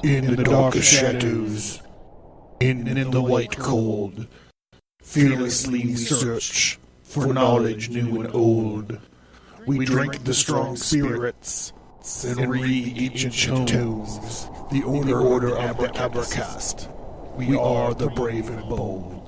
In the dark shadows, in the white cold, fearlessly we search for knowledge new and old. We drink the strong spirits and read ancient tomes, the order of the Abercast. We are the brave and bold.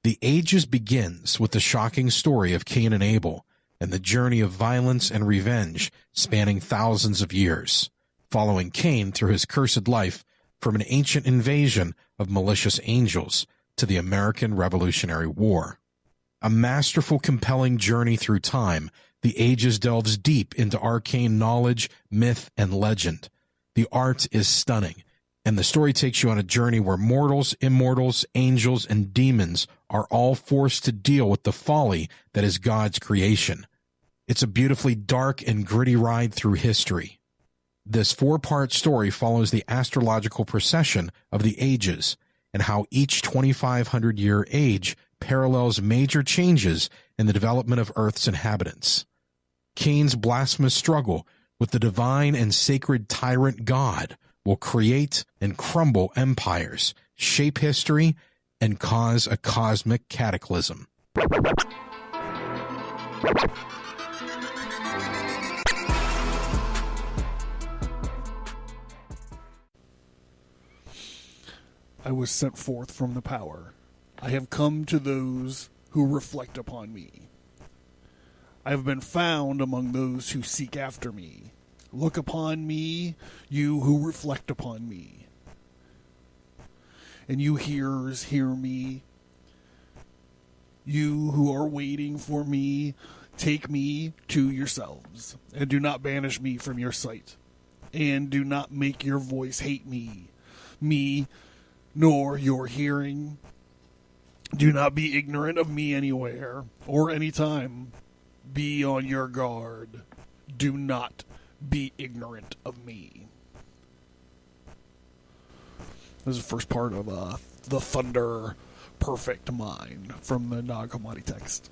The Ages begins with the shocking story of Cain and Abel and the journey of violence and revenge spanning thousands of years, following Cain through his cursed life from an ancient invasion of malicious angels to the American Revolutionary War. A masterful, compelling journey through time, The Ages delves deep into arcane knowledge, myth, and legend. The art is stunning, and the story takes you on a journey where mortals, immortals, angels, and demons are all forced to deal with the folly that is God's creation. It's a beautifully dark and gritty ride through history. This 4-part story follows the astrological procession of the ages and how each 2,500-year age parallels major changes in the development of Earth's inhabitants. Cain's blasphemous struggle with the divine and sacred tyrant God will create and crumble empires, shape history, and cause a cosmic cataclysm. I was sent forth from the power. I have come to those who reflect upon me. I have been found among those who seek after me. Look upon me, you who reflect upon me. And you hearers, hear me. You who are waiting for me, take me to yourselves, and do not banish me from your sight, and do not make your voice hate me, nor your hearing. Do not be ignorant of me anywhere, or anytime. Be on your guard. Do not be ignorant of me. This is the first part of the Thunder Perfect Mind from the Nag Hammadi text.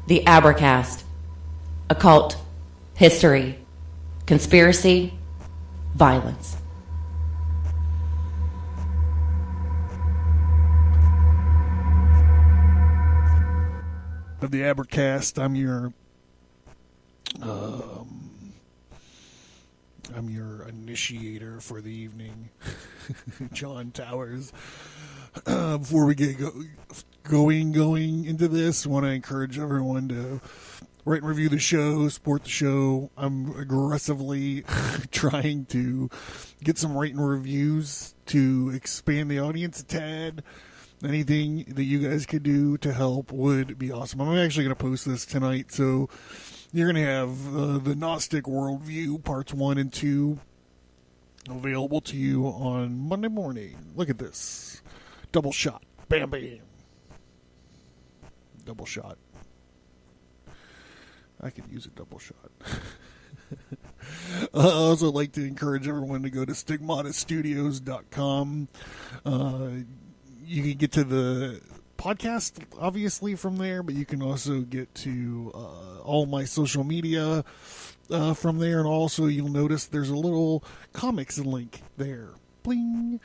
The Abercast. Occult. History. Conspiracy. Violence. Of the Abercast, I'm your initiator for the evening, John Towers. Before we get going into this, I want to encourage everyone to rate and review the show, support the show. I'm aggressively trying to get some rate and reviews to expand the audience a tad. Anything that you guys could do to help would be awesome. I'm actually going to post this tonight, so you're going to have the Gnostic Worldview parts 1 and 2 available to you on Monday morning. Look at this. Double shot. Bam, bam. Double shot. I could use a double shot. I also like to encourage everyone to go to stigmatastudios.com. You can get to the podcast, obviously, from there, but you can also get to all my social media from there. And also, you'll notice there's a little comics link there. Bling!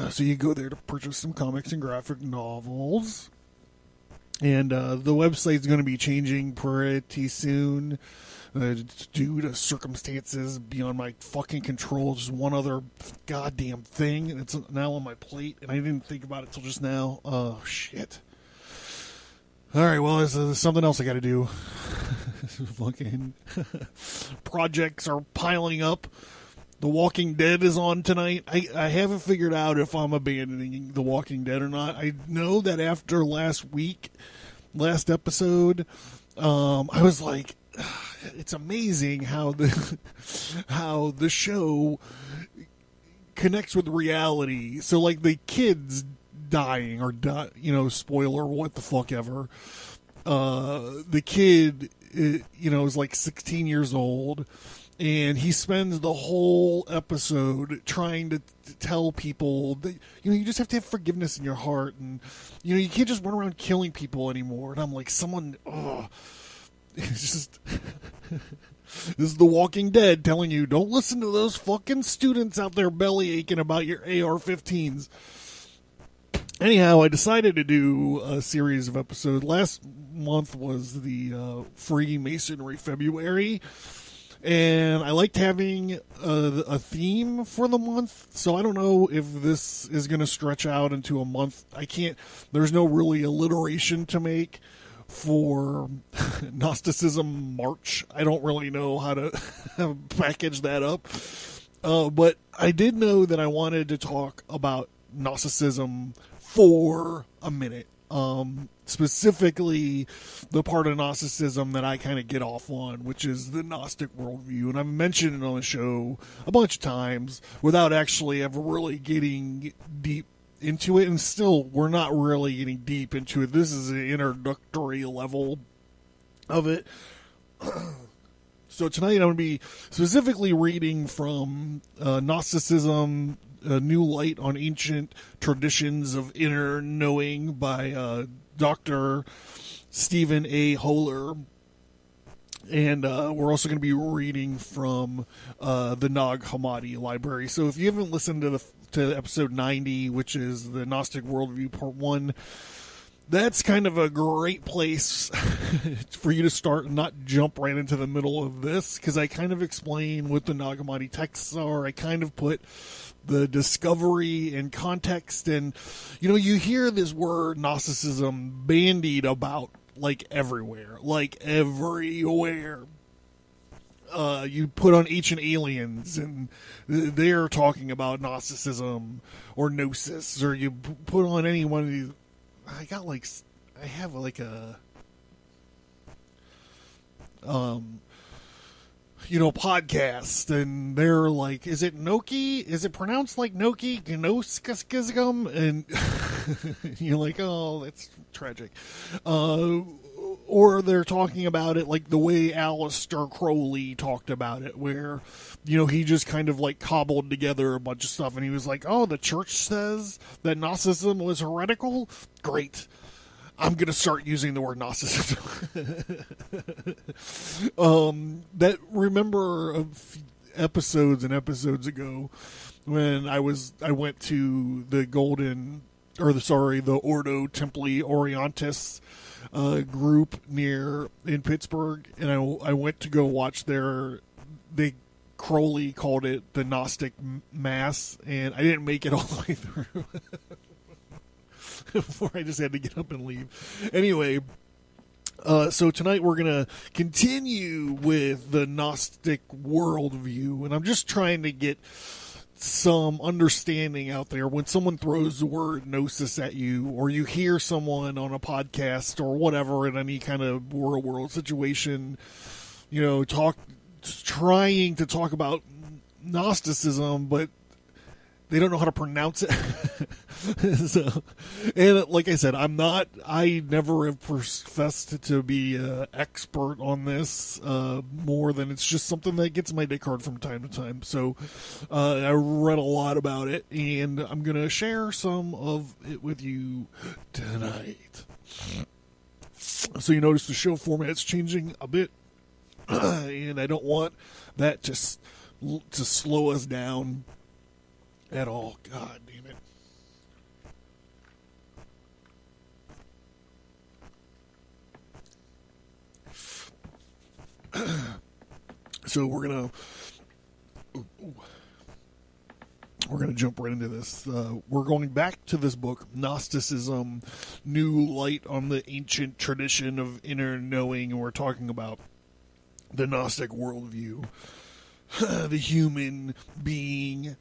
So you go there to purchase some comics and graphic novels. And the website's going to be changing pretty soon due to circumstances beyond my fucking control. Just one other goddamn thing, and it's now on my plate, and I didn't think about it till just now. Oh, shit. All right, well, there's something else I got to do. Fucking projects are piling up. The Walking Dead is on tonight. I haven't figured out if I'm abandoning The Walking Dead or not. I know that after last episode, I was like, it's amazing how the show connects with reality. So, like, the kids dying or spoiler, what the fuck ever. The kid, is like 16 years old. And he spends the whole episode trying to tell people that, you just have to have forgiveness in your heart. And, you can't just run around killing people anymore. And I'm like, it's just, this is The Walking Dead telling you, don't listen to those fucking students out there belly aching about your AR-15s. Anyhow, I decided to do a series of episodes. Last month was the Freemasonry February. And I liked having a theme for the month, so I don't know if this is going to stretch out into a month. There's no really alliteration to make for Gnosticism March. I don't really know how to package that up. But I did know that I wanted to talk about Gnosticism for a minute. Specifically the part of Gnosticism that I kind of get off on, which is the Gnostic Worldview. And I've mentioned it on the show a bunch of times without actually ever really getting deep into it. And still, we're not really getting deep into it. This is an introductory level of it. So tonight I'm going to be specifically reading from Gnosticism, A New Light on Ancient Traditions of Inner Knowing by Dr. Stephan A. Holler. And we're also going to be reading from the Nag Hammadi library. So if you haven't listened to episode 90, which is the Gnostic Worldview Part 1, that's kind of a great place for you to start and not jump right into the middle of this, because I kind of explain what the Nag Hammadi texts are. I kind of put the discovery and context, and you hear this word Gnosticism bandied about like everywhere. You put on Ancient Aliens and they're talking about Gnosticism or Gnosis, or you put on any one of these. I have a podcast, and they're like, is it Noki? Is it pronounced like Noki? Gnosticism? And you're like, oh, that's tragic. Or they're talking about it like the way Aleister Crowley talked about it, where, he just kind of like cobbled together a bunch of stuff, and he was like, oh, the church says that Gnosticism was heretical? Great. I'm going to start using the word Gnosticism. Remember episodes and episodes ago when I went to the the Ordo Templi Orientis group in Pittsburgh, and I went to go watch Crowley called it the Gnostic Mass, and I didn't make it all the way through. Before I just had to get up and leave. Anyway, so tonight we're going to continue with the Gnostic Worldview, and I'm just trying to get some understanding out there when someone throws the word gnosis at you, or you hear someone on a podcast or whatever in any kind of world situation, trying to talk about Gnosticism, but they don't know how to pronounce it. So, and like I said, I never have professed to be an expert on this, more than it's just something that gets my dick hard from time to time. So, I read a lot about it, and I'm going to share some of it with you tonight. So you notice the show format's changing a bit, and I don't want that to slow us down at all. God damn it. So we're gonna jump right into this. We're going back to this book, Gnosticism, New Light on the Ancient Tradition of Inner Knowing, and we're talking about the Gnostic Worldview, the human being.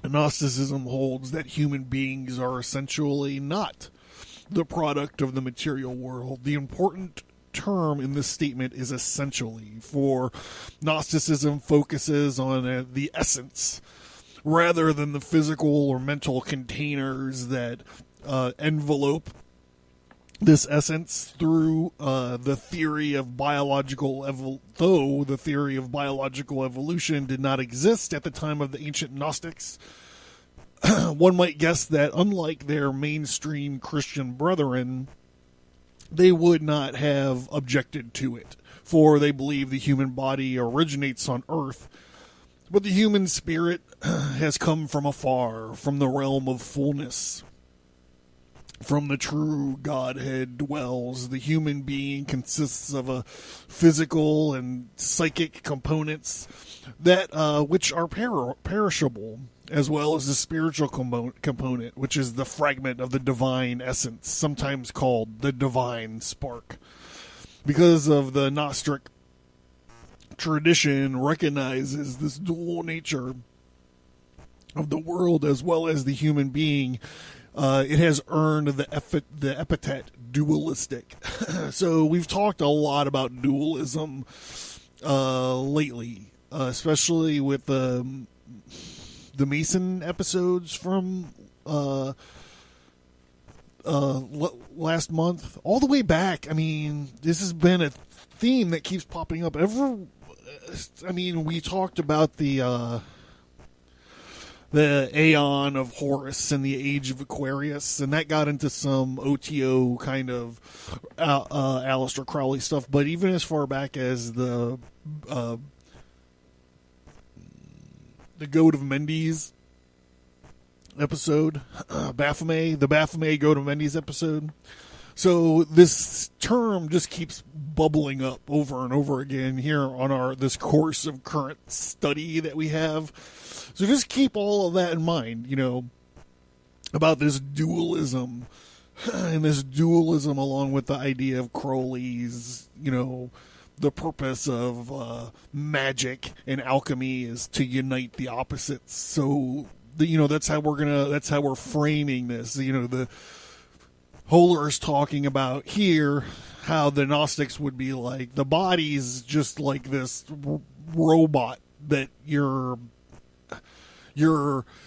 Gnosticism holds that human beings are essentially not the product of the material world. The important term in this statement is essentially, for Gnosticism focuses on the essence rather than the physical or mental containers that envelope this essence through the theory of biological though the theory of biological evolution did not exist at the time of the ancient Gnostics. One might guess that unlike their mainstream Christian brethren, they would not have objected to it, for they believe the human body originates on earth, but the human spirit has come from afar, from the realm of fullness. From the true Godhead dwells. The human being consists of a physical and psychic components that which are perishable, as well as the spiritual component, which is the fragment of the divine essence, sometimes called the divine spark. Because of the Gnostic tradition recognizes this dual nature of the world as well as the human being, it has earned the epithet dualistic. So we've talked a lot about dualism lately, especially with the Mason episodes from last month, all the way back. I mean, this has been a theme that keeps popping up. We talked about the Aeon of Horus and the Age of Aquarius, and that got into some OTO kind of Aleister Crowley stuff. But even as far back as the Goat of Mendes episode, the Baphomet Goat of Mendes episode. So this term just keeps bubbling up over and over again here on this course of current study that we have. So just keep all of that in mind, about this dualism, and this dualism along with the idea of Crowley's, the purpose of magic and alchemy is to unite the opposites. So, that's how we're framing this. The Holler is talking about here how the Gnostics would be like, the body's just like this robot that your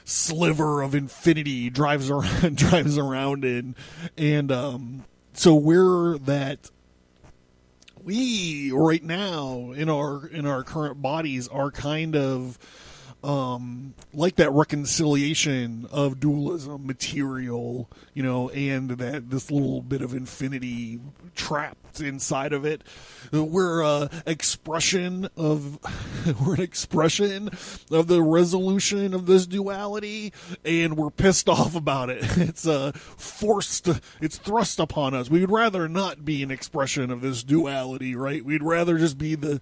sliver of infinity drives around in, and so we right now in our current bodies are kind of like that reconciliation of dualism, material, and that this little bit of infinity trapped inside of it. We're an expression of the resolution of this duality, and we're pissed off about it. It's thrust upon us. We would rather not be an expression of this duality, right? We'd rather just be the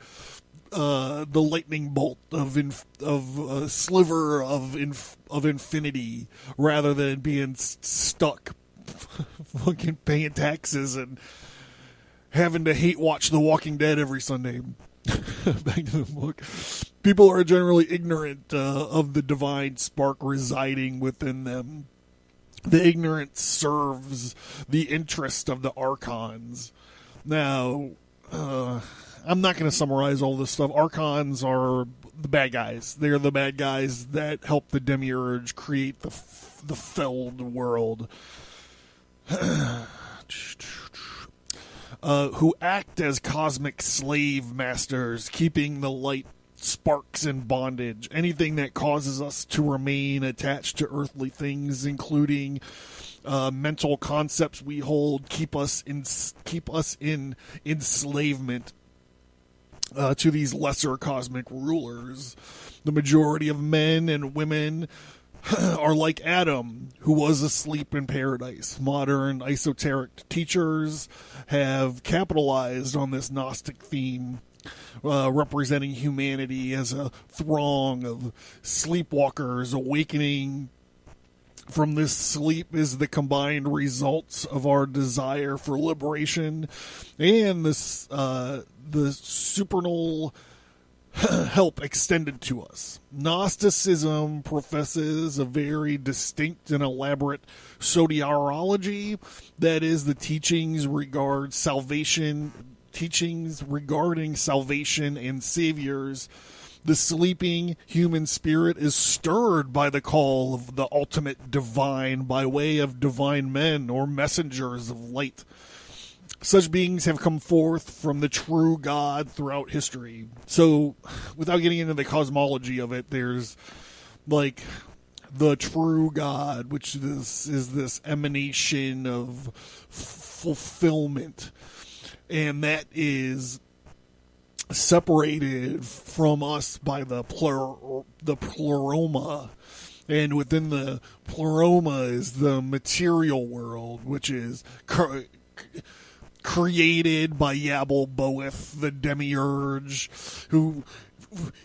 lightning bolt of a sliver of infinity, rather than being stuck fucking paying taxes and having to hate watch The Walking Dead every Sunday. Back to the book. People are generally ignorant of the divine spark residing within them. The ignorance serves the interest of the archons. Now, I'm not going to summarize all this stuff. Archons are the bad guys. They're the bad guys that help the demiurge create the felled world. Who act as cosmic slave masters, keeping the light sparks in bondage. Anything that causes us to remain attached to earthly things, including mental concepts we hold, keep us in enslavement to these lesser cosmic rulers. The majority of men and women are like Adam, who was asleep in paradise. Modern esoteric teachers have capitalized on this Gnostic theme, representing humanity as a throng of sleepwalkers. Awakening from this sleep is the combined results of our desire for liberation and the supernal help extended to us. Gnosticism professes a very distinct and elaborate soteriology, that is, the teachings regarding salvation and saviors. The sleeping human spirit is stirred by the call of the ultimate divine by way of divine men or messengers of light. Such beings have come forth from the true God throughout history. So, without getting into the cosmology of it, there's like the true God, which is this emanation of fulfillment, and that is separated from us by the pleroma. And within the pleroma is the material world, which is created by Yabul-Boeth, the demiurge, who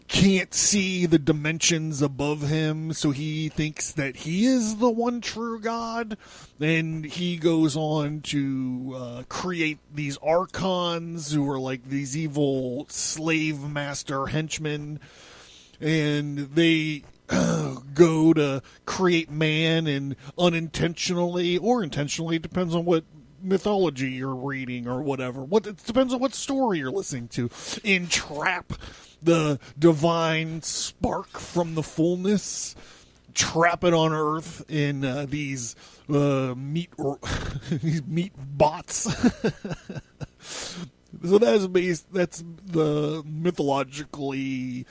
can't see the dimensions above him, so he thinks that he is the one true God. And he goes on to create these archons, who are like these evil slave master henchmen, and they go to create man, and unintentionally or intentionally, it depends on what mythology you're reading or whatever. It depends on what story you're listening to. Entrap the divine spark from the fullness, trap it on Earth in these meat bots. So that's the mythologically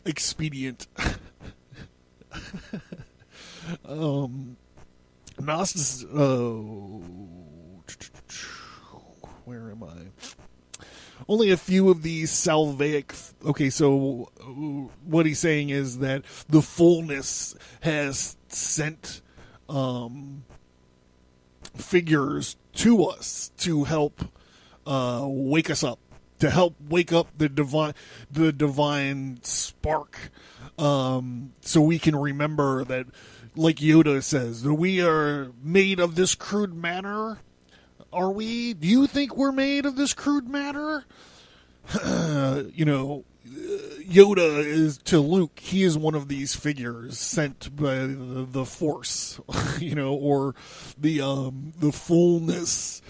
expedient. Where am I? Only a few of these salvific. Okay, so what he's saying is that the fullness has sent figures to us to help wake us up, to help wake up the divine spark, so we can remember that, like Yoda says, that we are made of this crude matter. Are we? Do you think we're made of this crude matter? Yoda is to Luke. He is one of these figures sent by the Force, or the fullness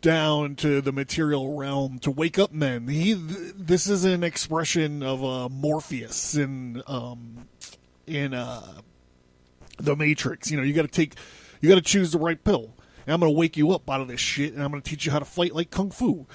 down to the material realm to wake up men. This is an expression of Morpheus in the Matrix. You got to choose the right pill. And I'm going to wake you up out of this shit, and I'm going to teach you how to fight like Kung Fu.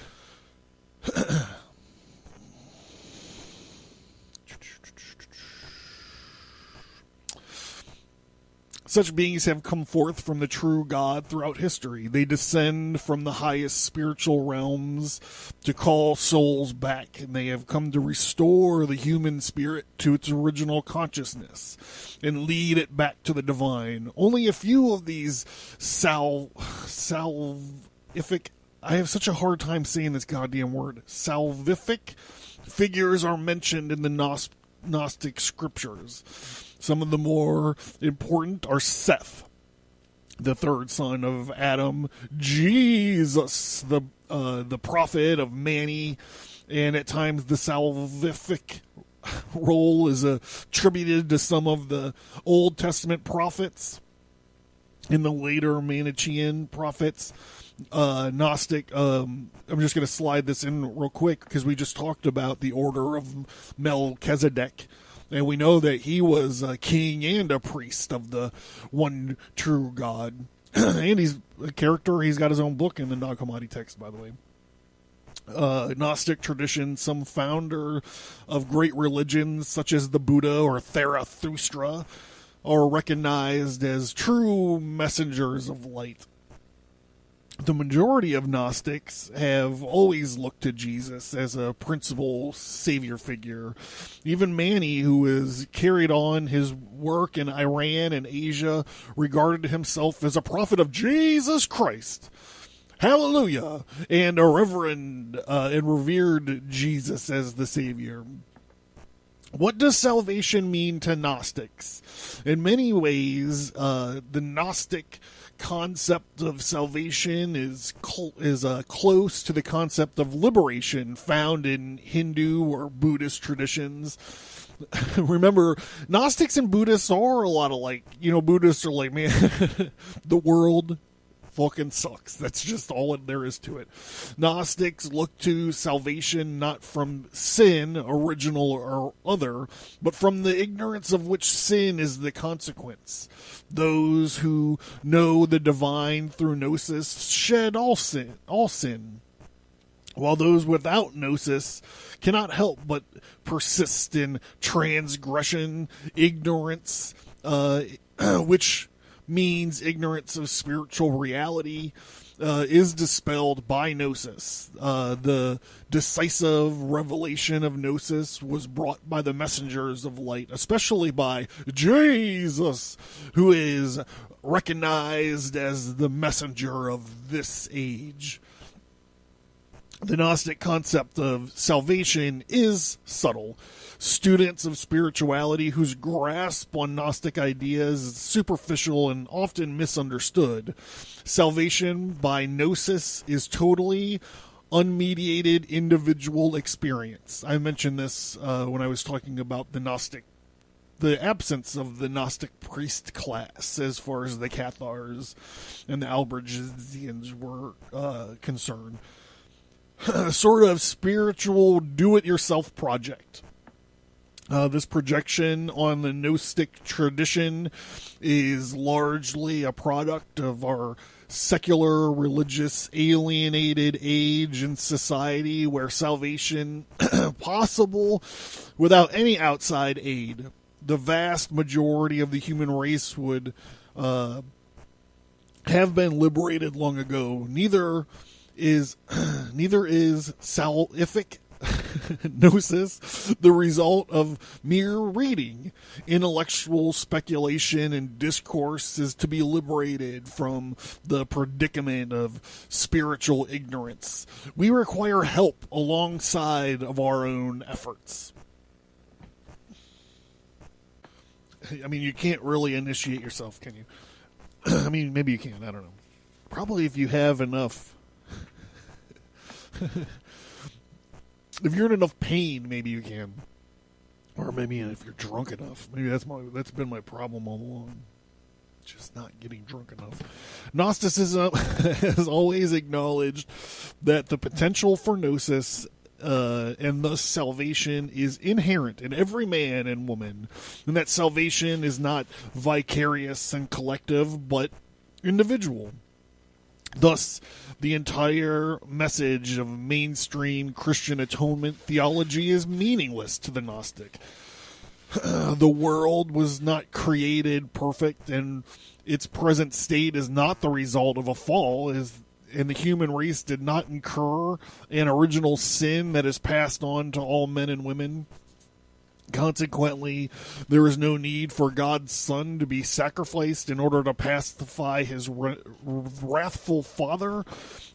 Such beings have come forth from the true God throughout history. They descend from the highest spiritual realms to call souls back, and they have come to restore the human spirit to its original consciousness and lead it back to the divine. Only a few of these salvific, I have such a hard time saying this goddamn word, salvific figures are mentioned in the Gnostic scriptures. Some of the more important are Seth, the third son of Adam, Jesus, the prophet of Mani, and at times the salvific role is attributed to some of the Old Testament prophets. in the later Manichaean prophets. Gnostic, I'm just going to slide this in real quick because we just talked about the order of Melchizedek, and we know that he was a king and a priest of the one true God. And he's a character. He's got his own book in the Nag Hammadi text, by the way. Gnostic tradition, some founder of great religions such as the Buddha or Zarathustra are recognized as true messengers of light. The majority of Gnostics have always looked to Jesus as a principal savior figure. Even Mani, who has carried on his work in Iran and Asia, regarded himself as a prophet of Jesus Christ. Hallelujah! And a reverend and revered Jesus as the savior. What does salvation mean to Gnostics? In many ways, the Gnostic concept of salvation is close to the concept of liberation found in Hindu or Buddhist traditions. Remember, Gnostics and Buddhists are a lot alike. Buddhists are like, man, the world fucking sucks. That's just all there is to it. Gnostics look to salvation not from sin, original or other, but from the ignorance of which sin is the consequence. Those who know the divine through gnosis shed all sin, while those without gnosis cannot help but persist in transgression, ignorance, which means ignorance of spiritual reality, is dispelled by gnosis. The decisive revelation of gnosis was brought by the messengers of light, especially by Jesus, who is recognized as the messenger of this age. The Gnostic concept of salvation is subtle. Students of spirituality whose grasp on Gnostic ideas is superficial and often misunderstood. Salvation by gnosis is totally unmediated individual experience. I mentioned this when I was talking about the absence of the Gnostic priest class as far as the Cathars and the Albigensians were concerned. Sort of spiritual do-it-yourself project. This projection on the Gnostic tradition is largely a product of our secular, religious, alienated age and society where salvation possible without any outside aid. The vast majority of the human race would have been liberated long ago. Neither is salvific gnosis the result of mere reading. Intellectual speculation and discourse is to be liberated from the predicament of spiritual ignorance. We require help alongside of our own efforts. I mean, you can't really initiate yourself, can you? I mean, maybe you can. I don't know. Probably if you have enough. If you're in enough pain, maybe you can. Or maybe if you're drunk enough. Maybe that's been my problem all along. Just not getting drunk enough. Gnosticism has always acknowledged that the potential for gnosis and thus salvation is inherent in every man and woman, and that salvation is not vicarious and collective, but individual. Thus, the entire message of mainstream Christian atonement theology is meaningless to the Gnostic. The world was not created perfect, and its present state is not the result of a fall, and the human race did not incur an original sin that is passed on to all men and women. Consequently, there is no need for God's Son to be sacrificed in order to pacify his wrathful Father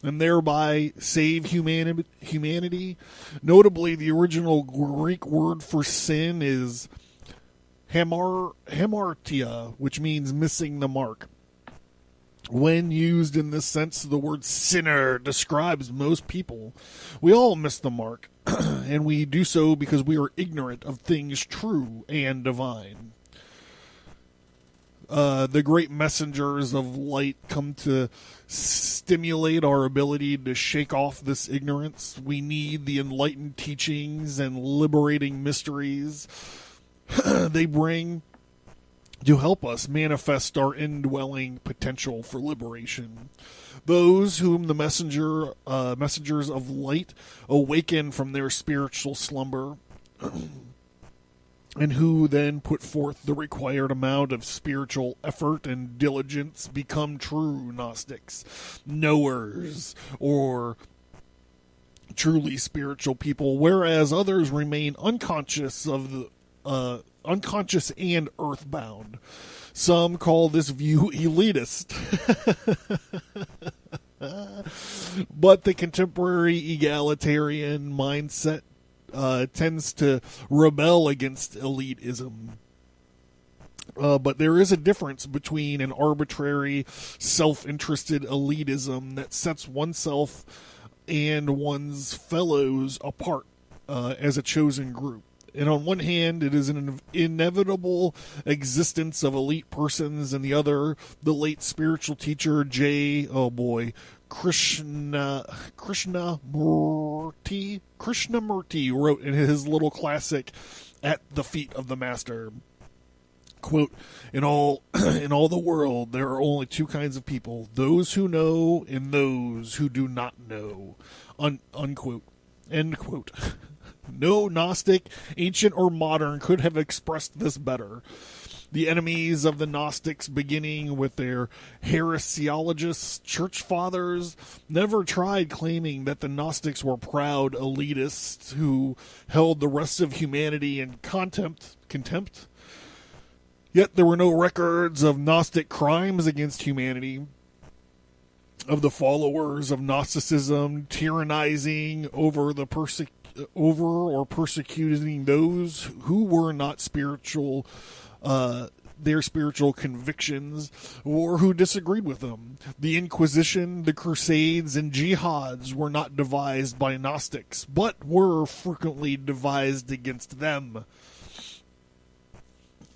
and thereby save humanity. Notably, the original Greek word for sin is hamartia, which means missing the mark. When used in this sense, the word sinner describes most people. We all miss the mark, and we do so because we are ignorant of things true and divine. The great messengers of light come to stimulate our ability to shake off this ignorance. We need the enlightened teachings and liberating mysteries they bring to help us manifest our indwelling potential for liberation. Those whom the messengers of light awaken from their spiritual slumber and who then put forth the required amount of spiritual effort and diligence become true Gnostics, knowers, or truly spiritual people, whereas others remain unconscious and earthbound. Some call this view elitist. But the contemporary egalitarian mindset tends to rebel against elitism. But there is a difference between an arbitrary, self-interested elitism that sets oneself and one's fellows apart as a chosen group. And on one hand, it is an inevitable existence of elite persons, and the other, the late spiritual teacher Krishnamurti wrote in his little classic, At the Feet of the Master, quote, in all the world there are only two kinds of people, those who know and those who do not know, unquote, end quote. No Gnostic, ancient or modern, could have expressed this better. The enemies of the Gnostics, beginning with their heresiologists, church fathers, never tried claiming that the Gnostics were proud elitists who held the rest of humanity in contempt. Yet there were no records of Gnostic crimes against humanity, of the followers of Gnosticism tyrannizing over or persecuting those who were not spiritual, their spiritual convictions, or who disagreed with them. The Inquisition, the Crusades, and Jihads were not devised by Gnostics, but were frequently devised against them.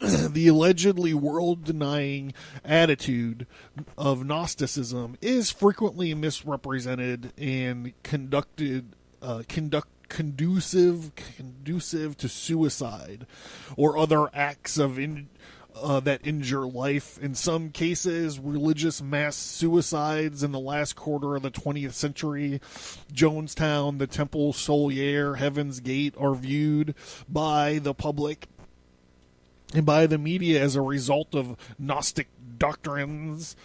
The allegedly world-denying attitude of Gnosticism is frequently misrepresented and conducive to suicide or other acts of that injure life. In some cases, religious mass suicides in the last quarter of the 20th century, Jonestown, the Temple Solier, Heaven's Gate, are viewed by the public and by the media as a result of Gnostic doctrines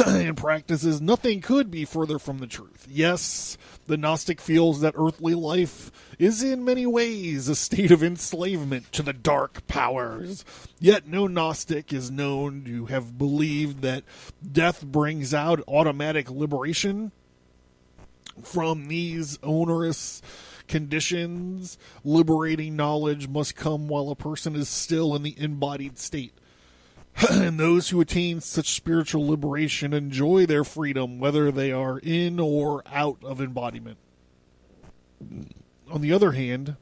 and practices. Nothing could be further from the truth. Yes, the Gnostic feels that earthly life is in many ways a state of enslavement to the dark powers. Yet no Gnostic is known to have believed that death brings out automatic liberation from these onerous conditions. Liberating knowledge must come while a person is still in the embodied state. And those who attain such spiritual liberation enjoy their freedom, whether they are in or out of embodiment. On the other hand,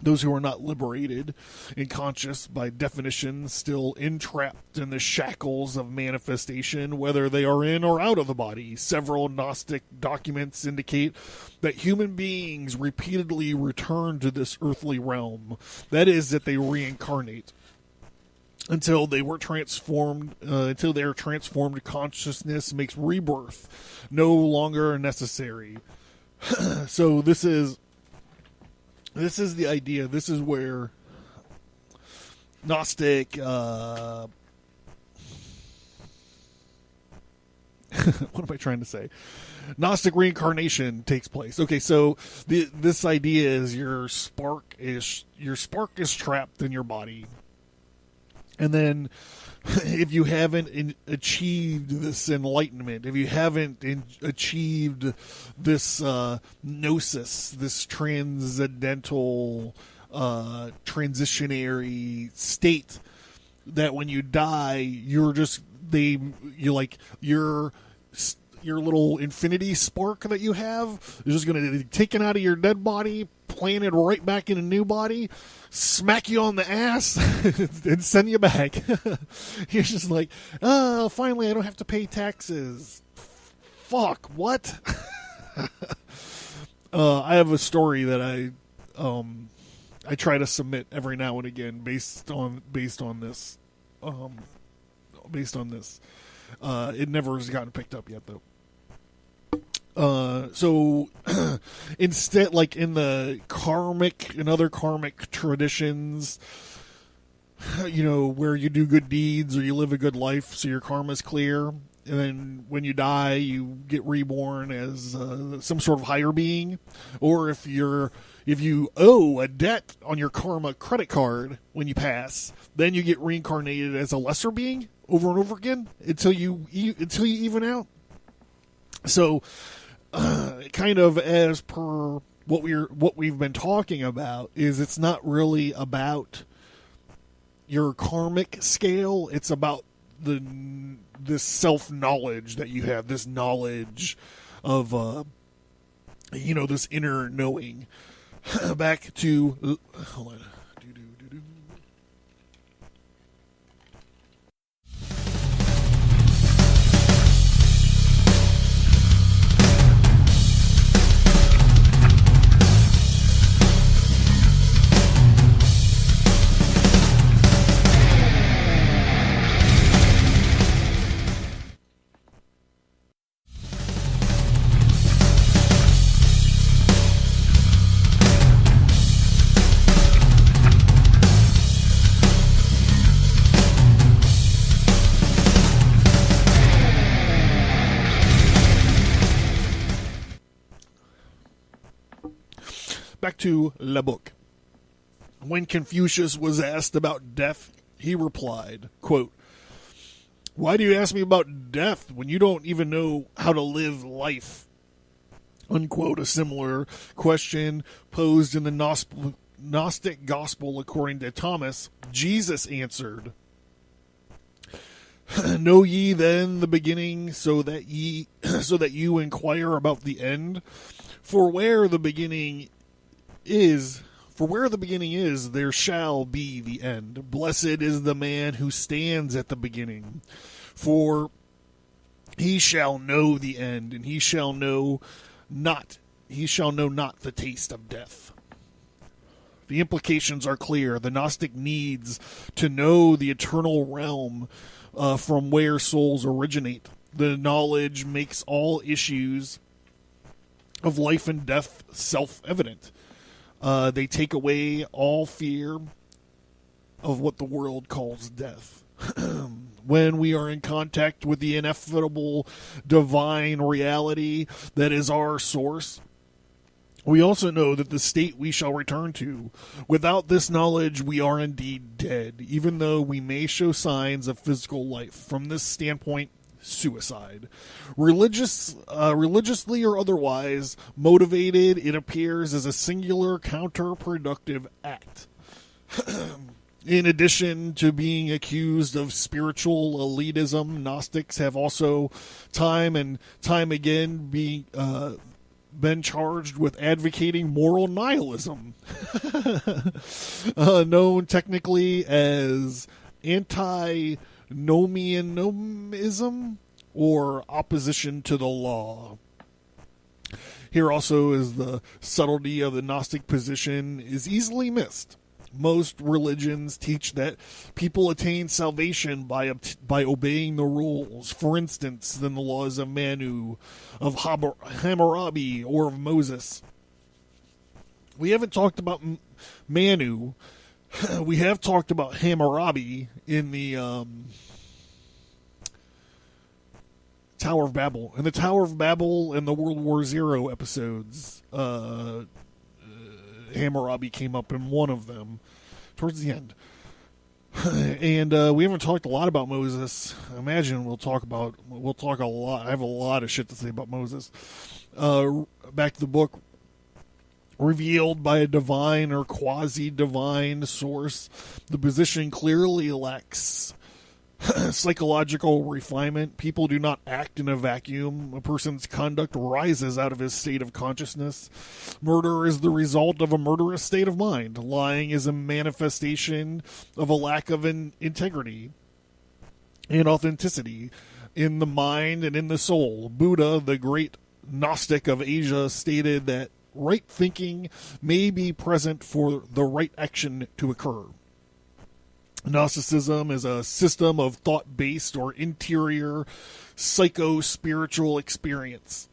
those who are not liberated and conscious, by definition, still entrapped in the shackles of manifestation, whether they are in or out of the body. Several Gnostic documents indicate that human beings repeatedly return to this earthly realm. That is, that they reincarnate until their transformed consciousness makes rebirth no longer necessary. So this is the idea. This is where Gnostic what am I trying to say? Gnostic reincarnation takes place. Okay, so this idea is your spark is trapped in your body. And then if you haven't achieved this enlightenment, if you haven't achieved this gnosis, this transcendental, transitionary state, that when you die, your little infinity spark that you have is just going to be taken out of your dead body, planted right back in a new body, smack you on the ass, and send you back. You're just like, oh, finally I don't have to pay taxes. Fuck, what? I have a story that I try to submit every now and again based on this. It never has gotten picked up yet, though. So instead, like in the other karmic traditions, where you do good deeds or you live a good life, so your karma's clear, and then when you die, you get reborn as some sort of higher being, or if you owe a debt on your karma credit card when you pass, then you get reincarnated as a lesser being over and over again until you even out. So, kind of as per what we've been talking about, is it's not really about your karmic scale. It's about this self-knowledge that you have, this knowledge of this inner knowing. Back to hold on. Back to Le Book. When Confucius was asked about death, he replied, quote, "Why do you ask me about death when you don't even know how to live life?" Unquote. A similar question posed in the Gnostic Gospel according to Thomas. Jesus answered, "Know ye then the beginning, so that you inquire about the end? For where the beginning is, there shall be the end. Blessed is the man who stands at the beginning, for he shall know the end, and he shall know not the taste of death." The implications are clear. The Gnostic needs to know the eternal realm from where souls originate. The knowledge makes all issues of life and death self-evident. They take away all fear of what the world calls death. When we are in contact with the ineffable divine reality that is our source, we also know that the state we shall return to. Without this knowledge, we are indeed dead, even though we may show signs of physical life. From this standpoint, suicide. Religiously or otherwise motivated, it appears as a singular counterproductive act. In addition to being accused of spiritual elitism, Gnostics have also time and time again been charged with advocating moral nihilism, known technically as antinomianism or opposition to the law. Here also is the subtlety of the Gnostic position is easily missed. Most religions teach that people attain salvation by obeying the rules. For instance, in the laws of Manu, of Hammadi, or of Moses. We haven't talked about Manu. We have talked about Hammadi in the Tower of Babel. In the Tower of Babel and the World War Z episodes, Hammadi came up in one of them towards the end. And we haven't talked a lot about Moses. I imagine we'll talk a lot. I have a lot of shit to say about Moses. Back to the book. Revealed by a divine or quasi-divine source, the position clearly lacks psychological refinement. People do not act in a vacuum. A person's conduct rises out of his state of consciousness. Murder is the result of a murderous state of mind. Lying is a manifestation of a lack of integrity and authenticity in the mind and in the soul. Buddha, the great Gnostic of Asia, stated that right thinking may be present for the right action to occur. Gnosticism is a system of thought-based or interior psycho-spiritual experience.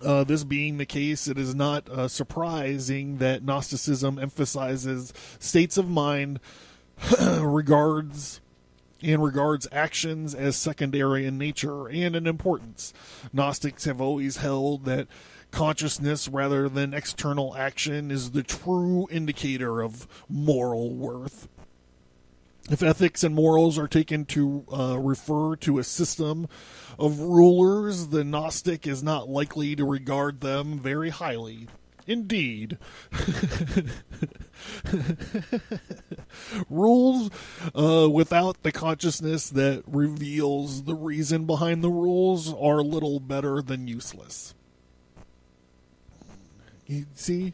This being the case, it is not surprising that Gnosticism emphasizes states of mind, regards actions as secondary in nature and in importance. Gnostics have always held that consciousness rather than external action is the true indicator of moral worth. If ethics and morals are taken to refer to a system of rulers, the Gnostic is not likely to regard them very highly. Indeed, rules without the consciousness that reveals the reason behind the rules are little better than useless. You see?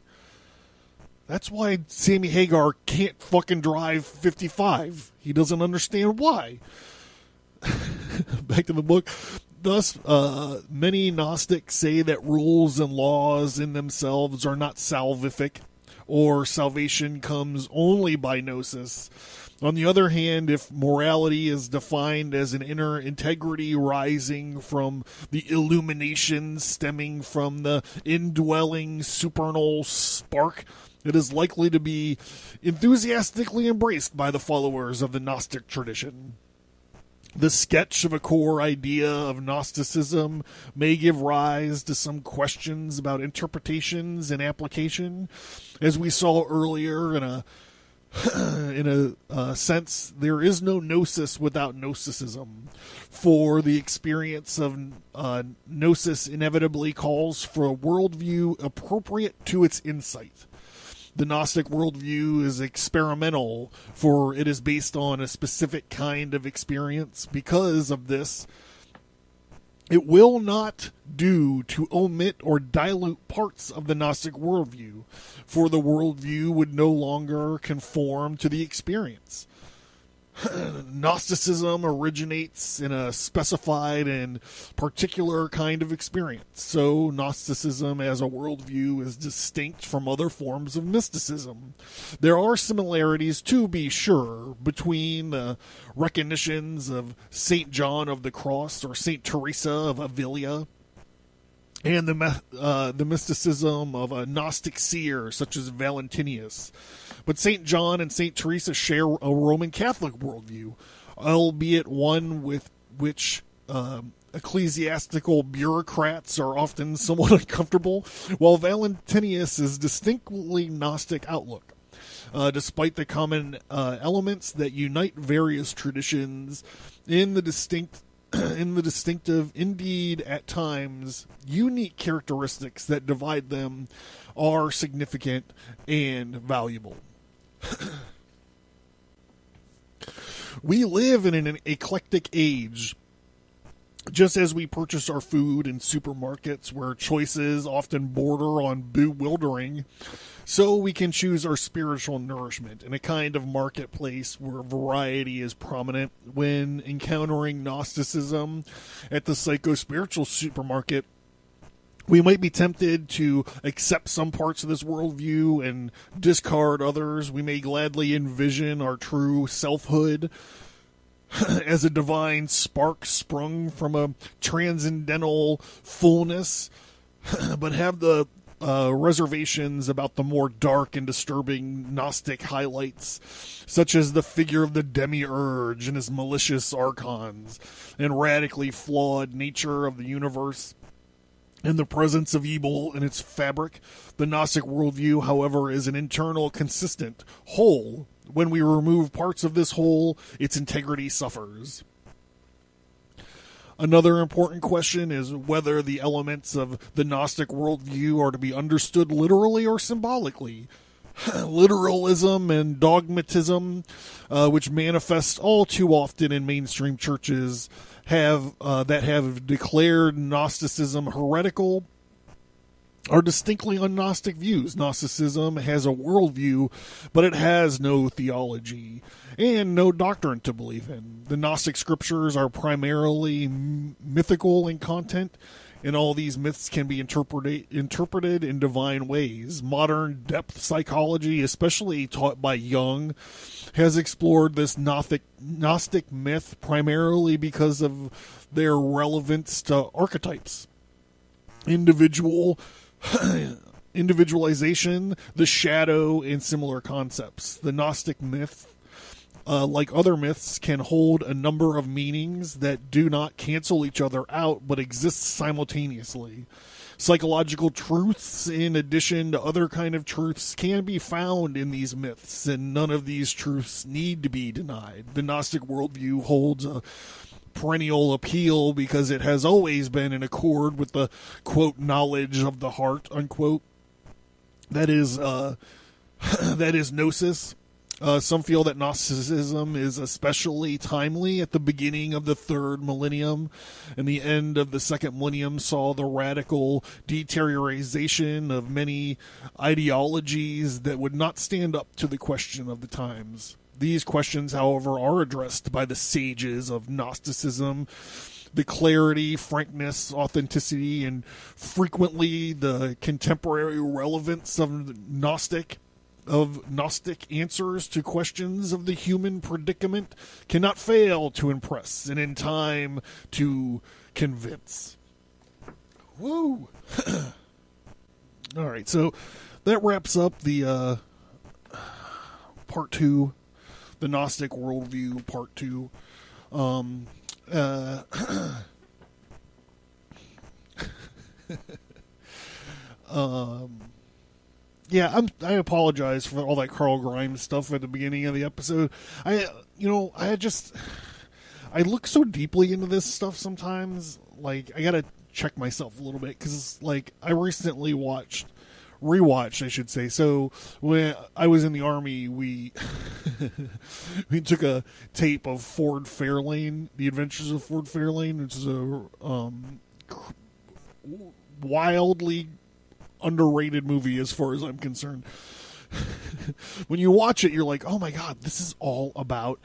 That's why Sammy Hagar can't fucking drive 55. He doesn't understand why. Back to the book. Thus, many Gnostics say that rules and laws in themselves are not salvific, or salvation comes only by gnosis. On the other hand, if morality is defined as an inner integrity rising from the illumination stemming from the indwelling supernal spark, it is likely to be enthusiastically embraced by the followers of the Gnostic tradition. The sketch of a core idea of Gnosticism may give rise to some questions about interpretations and application. As we saw earlier, in a sense, there is no gnosis without Gnosticism, for the experience of gnosis inevitably calls for a worldview appropriate to its insight. The Gnostic worldview is experimental, for it is based on a specific kind of experience. Because of this, it will not do to omit or dilute parts of the Gnostic worldview, for the worldview would no longer conform to the experience. Gnosticism originates in a specified and particular kind of experience, so Gnosticism as a worldview is distinct from other forms of mysticism. There are similarities, to be sure, between the recognitions of St. John of the Cross or St. Teresa of Avila and the mysticism of a Gnostic seer such as Valentinus. But St. John and St. Teresa share a Roman Catholic worldview, albeit one with which ecclesiastical bureaucrats are often somewhat uncomfortable, while Valentinus is distinctly Gnostic outlook. Despite the common elements that unite various traditions in the distinctive, indeed at times unique characteristics that divide them are significant and valuable. We live in an eclectic age. Just as we purchase our food in supermarkets where choices often border on bewildering, so we can choose our spiritual nourishment in a kind of marketplace where variety is prominent. When encountering Gnosticism at the psycho-spiritual supermarket, we might be tempted to accept some parts of this worldview and discard others. We may gladly envision our true selfhood as a divine spark sprung from a transcendental fullness, but have the reservations about the more dark and disturbing Gnostic highlights, such as the figure of the demiurge and his malicious archons, and radically flawed nature of the universe, and the presence of evil in its fabric. The Gnostic worldview, however, is an internal, consistent whole. When we remove parts of this whole, its integrity suffers. Another important question is whether the elements of the Gnostic worldview are to be understood literally or symbolically. literalism and dogmatism, which manifest all too often in mainstream churches, that have declared Gnosticism heretical, are distinctly un-Gnostic views. Gnosticism has a worldview, but it has no theology and no doctrine to believe in. The Gnostic scriptures are primarily mythical in content, and all these myths can be interpreted in divine ways. Modern depth psychology, especially taught by Jung, has explored this Gnostic myth primarily because of their relevance to archetypes. Individualization, the shadow, and similar concepts. The Gnostic myth, like other myths, can hold a number of meanings that do not cancel each other out but exist simultaneously. Psychological truths, in addition to other kind of truths, can be found in these myths, and none of these truths need to be denied. The Gnostic worldview holds a perennial appeal because it has always been in accord with the, quote, knowledge of the heart, unquote. That is gnosis. Some feel that Gnosticism is especially timely at the beginning of the third millennium, and the end of the second millennium saw the radical deterioration of many ideologies that would not stand up to the question of the times. These questions, however, are addressed by the sages of Gnosticism. The clarity, frankness, authenticity, and frequently the contemporary relevance of Gnostic answers to questions of the human predicament cannot fail to impress and in time to convince. Woo! All right, so that wraps up the part 2, the Gnostic Worldview part 2. Yeah, I apologize for all that Carl Grimes stuff at the beginning of the episode. I look so deeply into this stuff sometimes. Like, I gotta check myself a little bit, because, like, I recently rewatched, I should say. So when I was in the Army, we took a tape of Ford Fairlane, The Adventures of Ford Fairlane, which is a wildly underrated movie as far as I'm concerned. When you watch it, you're like, oh my god, this is all about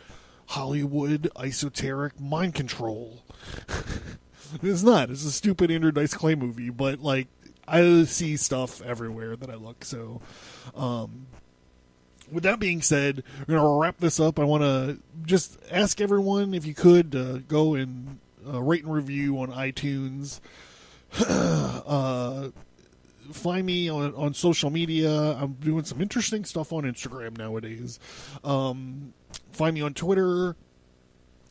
Hollywood esoteric mind control. It's not. It's a stupid Andrew Dice Clay movie, but, like, I see stuff everywhere that I look. So, with that being said, we're going to wrap this up. I want to just ask everyone, if you could, go and rate and review on iTunes. Find me on social media. I'm doing some interesting stuff on Instagram nowadays. Find me on Twitter,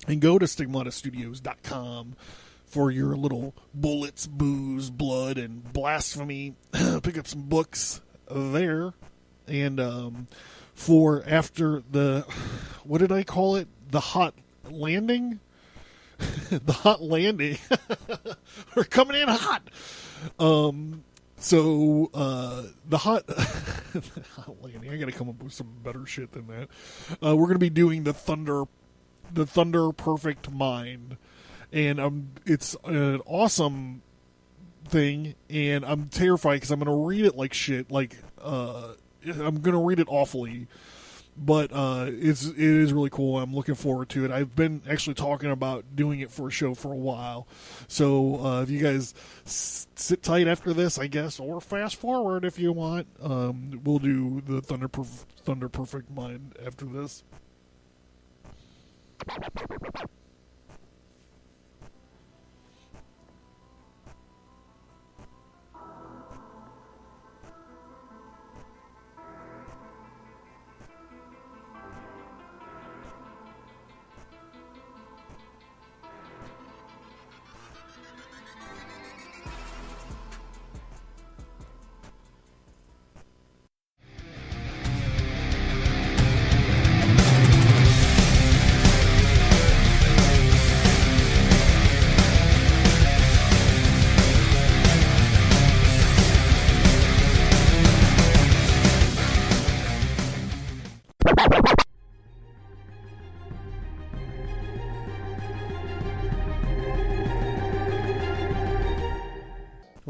and go to stigmatastudios.com for your little bullets, booze, blood, and blasphemy. Pick up some books there. And for after the, what did I call it? The hot landing? The hot landing. We're coming in hot. So the hot landing. I got to come up with some better shit than that. We're going to be doing the Thunder Perfect Mind, and it's an awesome thing, and I'm terrified because I'm going to read it like shit. Like, I'm going to read it awfully, but it is really cool. I'm looking forward to it. I've been actually talking about doing it for a show for a while. So if you guys sit tight after this, I guess, or fast forward if you want, we'll do the Thunder Perfect Mind after this.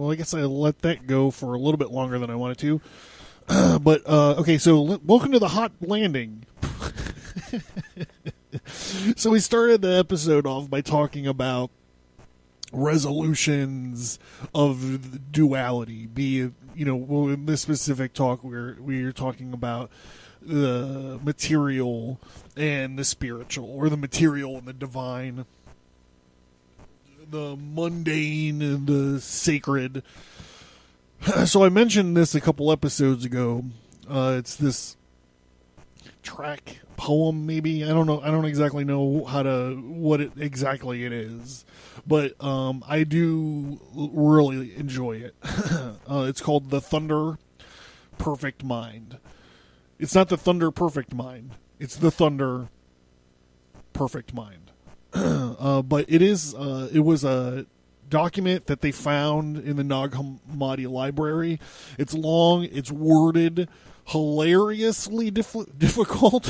Well, I guess I let that go for a little bit longer than I wanted to. But, okay, so welcome to the hot landing. So we started the episode off by talking about resolutions of duality, be it, well, in this specific talk we're talking about the material and the spiritual, or the material and the divine, the mundane and the sacred. So I mentioned this a couple episodes ago. It's this track poem, maybe. I don't exactly know what it exactly it is, but I do really enjoy it. It's called The Thunder Perfect Mind. It's not the Thunder Perfect Mind. It's the Thunder Perfect Mind. But it was a document that they found in the Nag Hammadi library. It's long, it's worded, hilariously difficult.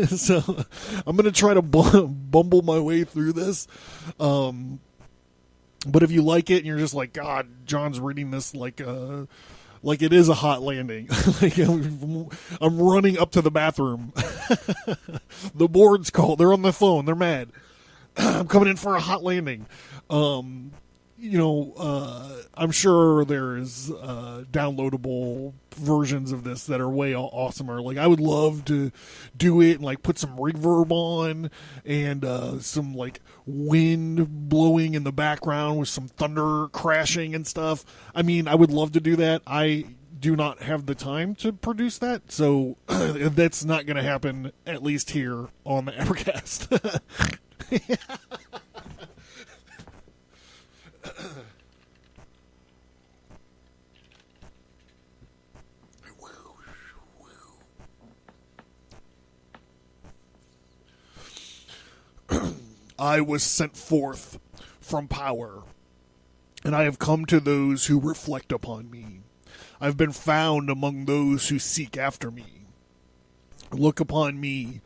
So I'm going to try to bumble my way through this. But if you like it and you're just like, God, John's reading this like it is a hot landing. Like I'm running up to the bathroom. The board's called. They're on the phone. They're mad. I'm coming in for a hot landing. I'm sure there's downloadable versions of this that are way awesomer. Like, I would love to do it and like put some reverb on and some like wind blowing in the background with some thunder crashing and stuff. I mean, I would love to do that. I do not have the time to produce that, so that's not going to happen, at least here on the Abercast. I was sent forth from power, and I have come to those who reflect upon me. I've been found among those who seek after me. Look upon me,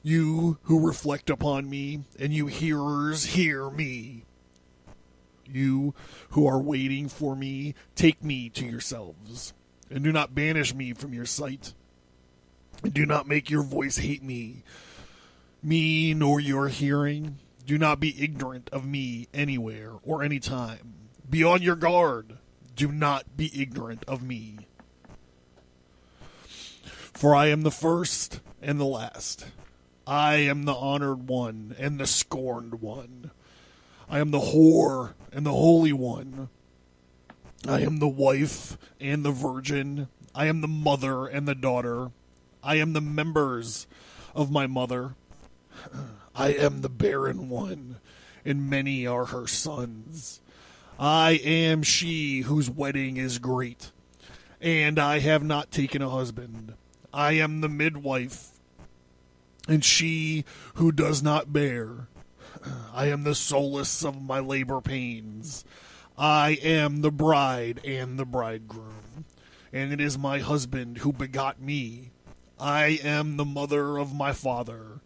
you who reflect upon me, and you hearers hear me. You who are waiting for me, take me to yourselves, and do not banish me from your sight. And do not make your voice hate me nor your hearing. Do not be ignorant of me anywhere or anytime. Be on your guard. Do not be ignorant of me. For I am the first and the last. I am the honored one and the scorned one. I am the whore and the holy one. I am the wife and the virgin. I am the mother and the daughter. I am the members of my mother. I am the barren one, and many are her sons. I am she whose wedding is great, and I have not taken a husband. I am the midwife, and she who does not bear. I am the solace of my labor pains. I am the bride and the bridegroom, and it is my husband who begot me. I am the mother of my father,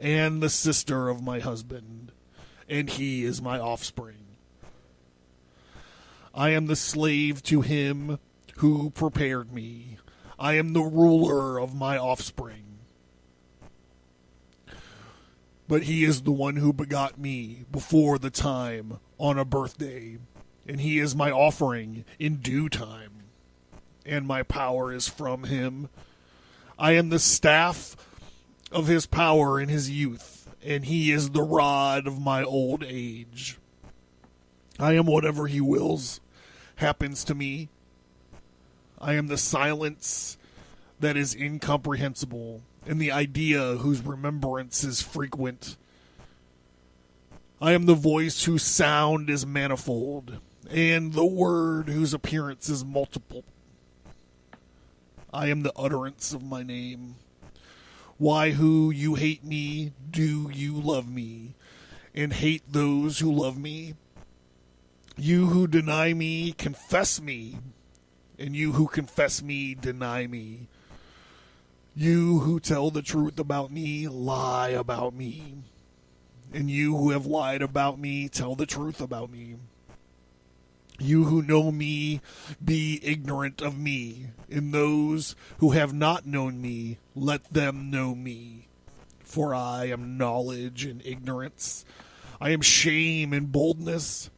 and the sister of my husband, and he is my offspring. I am the slave to him who prepared me. I am the ruler of my offspring. But he is the one who begot me before the time on a birthday, and he is my offering in due time, and my power is from him. I am the staff of his power in his youth, and he is the rod of my old age. I am whatever he wills happens to me. I am the silence that is incomprehensible, and the idea whose remembrance is frequent. I am the voice whose sound is manifold, and the word whose appearance is multiple. I am the utterance of my name. Why, who you hate me, do you love me, and hate those who love me? You who deny me, confess me, and you who confess me, deny me. You who tell the truth about me, lie about me, and you who have lied about me, tell the truth about me. You who know me, be ignorant of me. And those who have not known me, let them know me. For I am knowledge and ignorance. I am shame and boldness.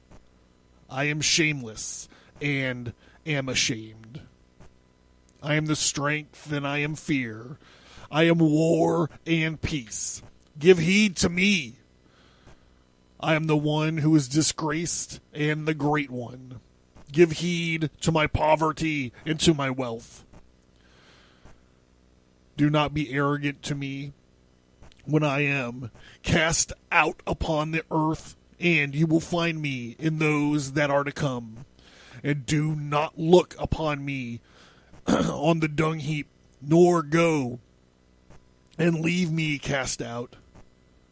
I am shameless and am ashamed. I am the strength and I am fear. I am war and peace. Give heed to me. I am the one who is disgraced and the great one. Give heed to my poverty and to my wealth. Do not be arrogant to me when I am cast out upon the earth, and you will find me in those that are to come. And do not look upon me on the dung heap, nor go and leave me cast out.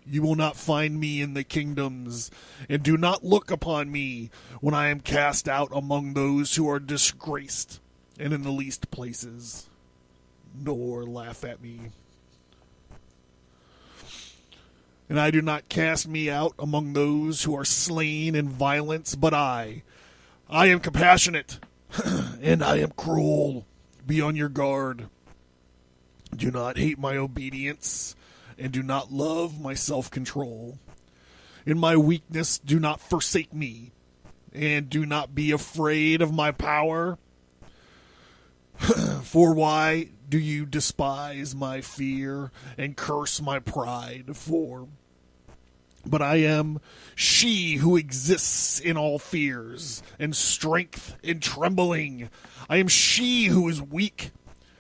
You will not find me in the kingdoms, and do not look upon me when I am cast out among those who are disgraced and in the least places, nor laugh at me. And I do not cast me out among those who are slain in violence, but I am compassionate, and I am cruel. Be on your guard. Do not hate my obedience, and do not love my self-control. In my weakness, do not forsake me, and do not be afraid of my power. For why do you despise my fear and curse my pride? But I am she who exists in all fears and strength and trembling. I am she who is weak,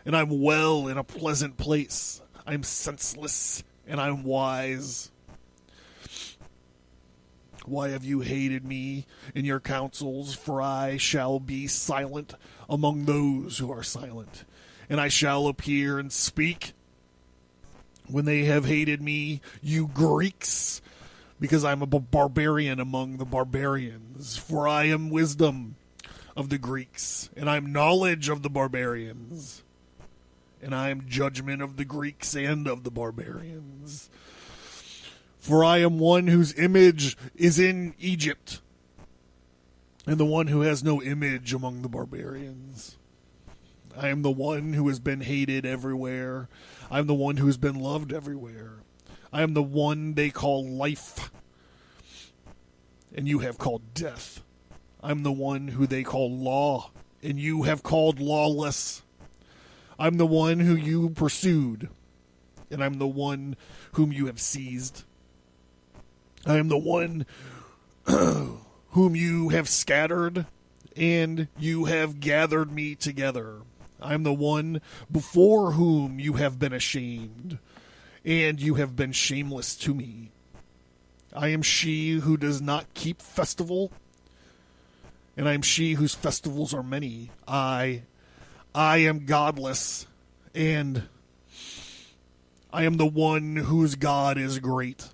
and I'm well in a pleasant place. I'm senseless, and I'm wise. Why have you hated me in your counsels? For I shall be silent among those who are silent, and I shall appear and speak. When they have hated me, you Greeks, because I'm a barbarian among the barbarians. For I am wisdom of the Greeks, and I am knowledge of the barbarians. And I am judgment of the Greeks and of the barbarians. For I am one whose image is in Egypt, and the one who has no image among the barbarians. I am the one who has been hated everywhere. I am the one who has been loved everywhere. I am the one they call life, and you have called death. I am the one who they call law, and you have called lawless. I'm the one who you pursued, and I'm the one whom you have seized. I am the one whom you have scattered, and you have gathered me together. I am the one before whom you have been ashamed, and you have been shameless to me. I am she who does not keep festival, and I am she whose festivals are many. I am godless, and I am the one whose God is great.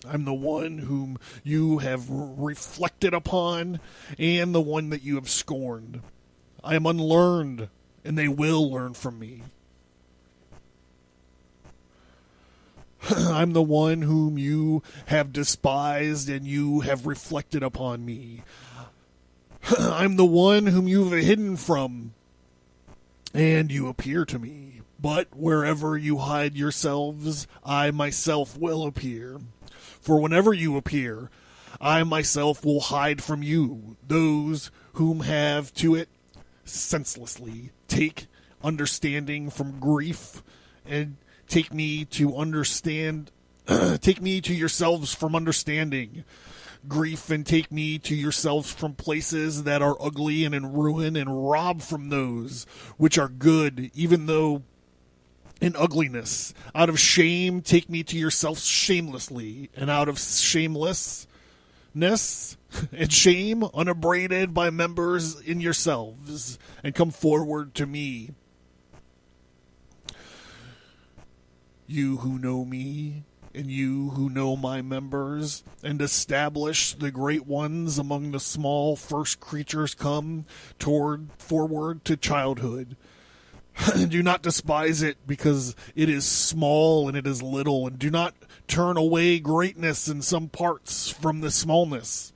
I'm the one whom you have reflected upon, and the one that you have scorned. I am unlearned, and they will learn from me. I'm the one whom you have despised, and you have reflected upon me. I'm the one whom you have hidden from, and you appear to me. But wherever you hide yourselves, I myself will appear. For whenever you appear, I myself will hide from you those whom have to it senselessly. Take understanding from grief, and take me to understand. Take me to yourselves from understanding grief, and take me to yourselves from places that are ugly and in ruin, and rob from those which are good, even though in ugliness. Out of shame, take me to yourselves shamelessly, and out of shamelessness and shame, unabraded by members in yourselves, and come forward to me. You who know me, and you who know my members, and establish the great ones among the small first creatures, come forward to childhood. Do not despise it, because it is small and it is little, and do not turn away greatness in some parts from the smallness.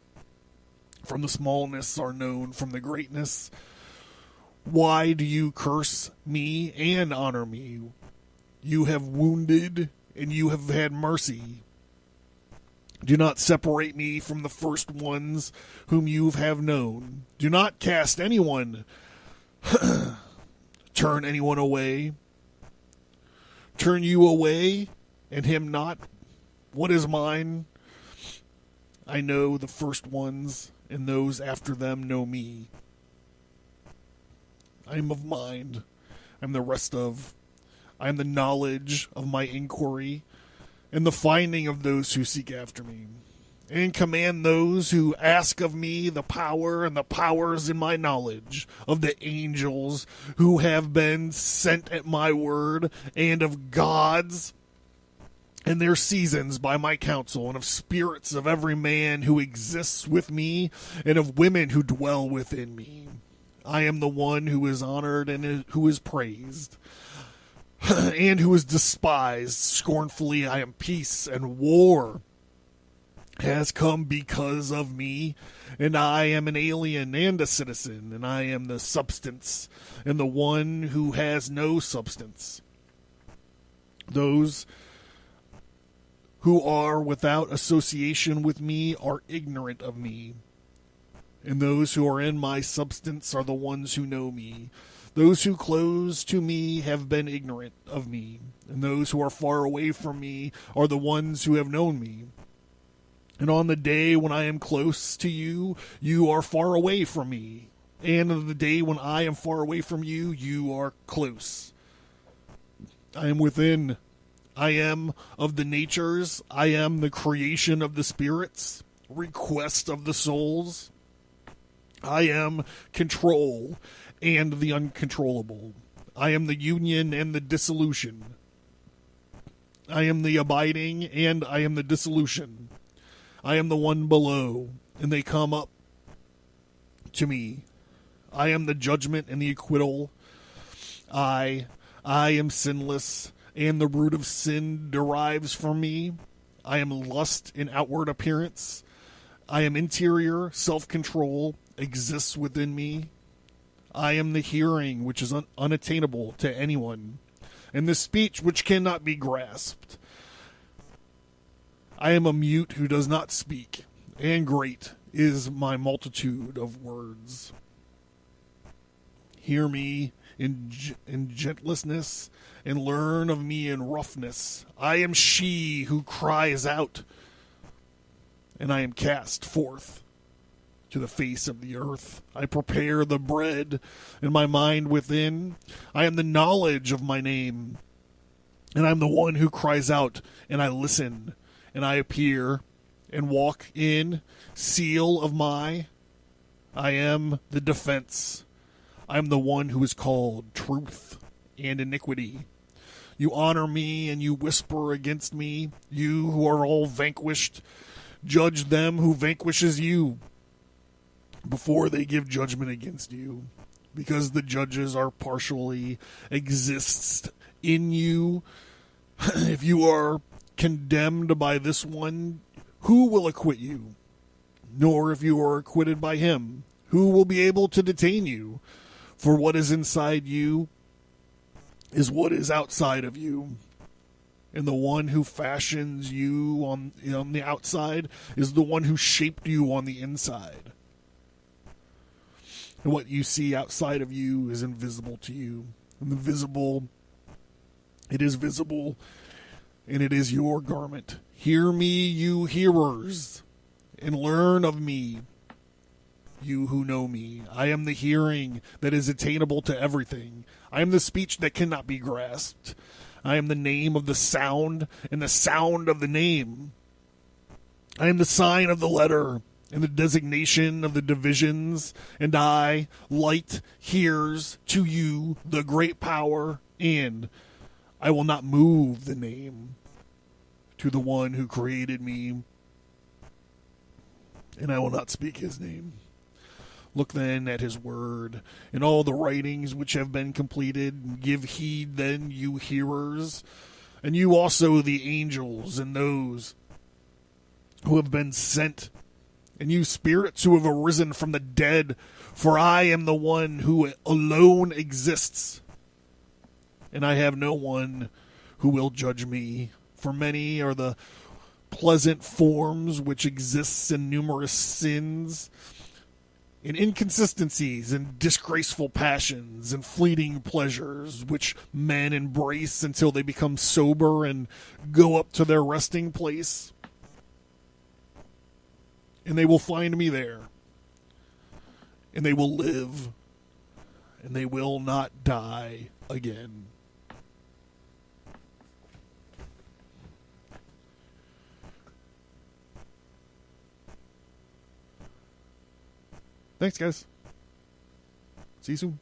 from the smallness are known from the greatness. Why do you curse me and honor me? You have wounded and you have had mercy. Do not separate me from the first ones whom you have known. Do not cast anyone, turn anyone away. Turn you away and him not. What is mine? I know the first ones, and those after them know me. I am of mind. I am the rest of. I am the knowledge of my inquiry, and the finding of those who seek after me, and command those who ask of me the power and the powers in my knowledge, of the angels who have been sent at my word, and of gods and their seasons by my counsel, and of spirits of every man who exists with me, and of women who dwell within me. I am the one who is honored and who is praised, and who is despised. Scornfully I am peace, and war has come because of me, and I am an alien and a citizen, and I am the substance, and the one who has no substance. Those who are without association with me are ignorant of me, and those who are in my substance are the ones who know me. Those who close to me have been ignorant of me, and those who are far away from me are the ones who have known me. And on the day when I am close to you, you are far away from me. And on the day when I am far away from you, you are close. I am within. I am of the natures. I am the creation of the spirits, request of the souls. I am control and the uncontrollable. I am the union and the dissolution. I am the abiding and I am the dissolution. I am the one below, and they come up to me. I am the judgment and the acquittal. I am sinless, and the root of sin derives from me. I am lust in outward appearance. I am interior, self-control exists within me. I am the hearing which is unattainable to anyone, and the speech which cannot be grasped. I am a mute who does not speak, and great is my multitude of words. Hear me in gentlessness, and learn of me in roughness. I am she who cries out, and I am cast forth to the face of the earth. I prepare the bread in my mind within. I am the knowledge of my name, and I am the one who cries out, and I listen, and I appear, and walk in seal of my. I am the defense. I am the one who is called truth and iniquity. You honor me, and you whisper against me. You who are all vanquished, judge them who vanquishes you before they give judgment against you, because the judges are partially exists in you. If you are condemned by this one, who will acquit you? Nor if you are acquitted by him, who will be able to detain you? For what is inside you is what is outside of you. And the one who fashions you on the outside is the one who shaped you on the inside. And what you see outside of you is invisible to you. And the visible, it is visible, and it is your garment. Hear me, you hearers, and learn of me, you who know me. I am the hearing that is attainable to everything. I am the speech that cannot be grasped. I am the name of the sound, and the sound of the name. I am the sign of the letter, and the designation of the divisions, and I, light, hears to you the great power, and I will not move the name to the one who created me, and I will not speak his name. Look then at his word, and all the writings which have been completed, and give heed then, you hearers, and you also the angels, and those who have been sent and you spirits who have arisen from the dead, for I am the one who alone exists, and I have no one who will judge me. For many are the pleasant forms which exists in numerous sins, in inconsistencies and disgraceful passions and fleeting pleasures which men embrace until they become sober and go up to their resting place. And they will find me there, and they will live, and they will not die again. Thanks, guys. See you soon.